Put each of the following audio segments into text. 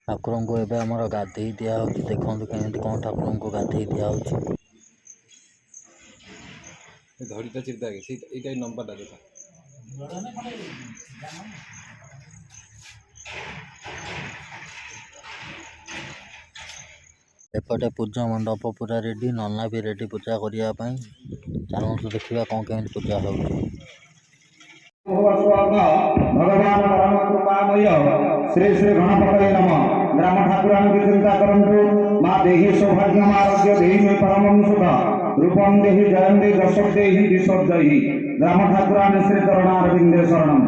ठाकुर को एवं आमर गाधे दिहर देखो कमी कौन ठाकुर को गाधे दिहर घड़ीटा चिपदा ये नंबर देखा एपटे पूजा मंडप पूरा रेडी नना भी रेडी पूजा करने चलते देखा कौन कमी पूजा हो भगवान परम कृपामय श्री श्री गणपतये नमः। ग्राम ठाकुरान की चिंता करंतु माँ देहि सौभाग्य आरोग्य देहि में परम सुख रूपम देहि जयं देहि दशक देहि दिशक देहि। ग्राम ठाकुरान श्री चरणारविंदे शरणम।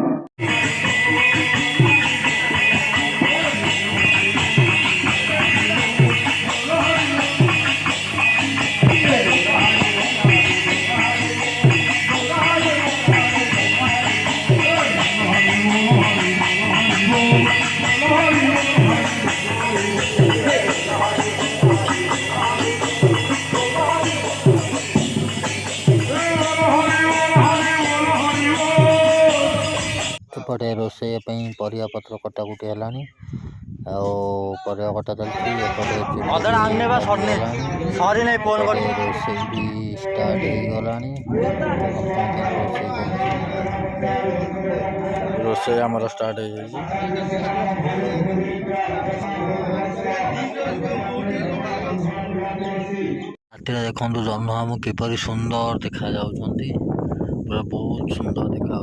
एपटे रोषे परिया पत्र कटाकुटी है परिया कटा चलती रोषे भी स्टार्ट हो गला रोषे आमर स्टार्ट हो देखु जह्न किपर सुंदर देखा पूरा बहुत सुंदर देखा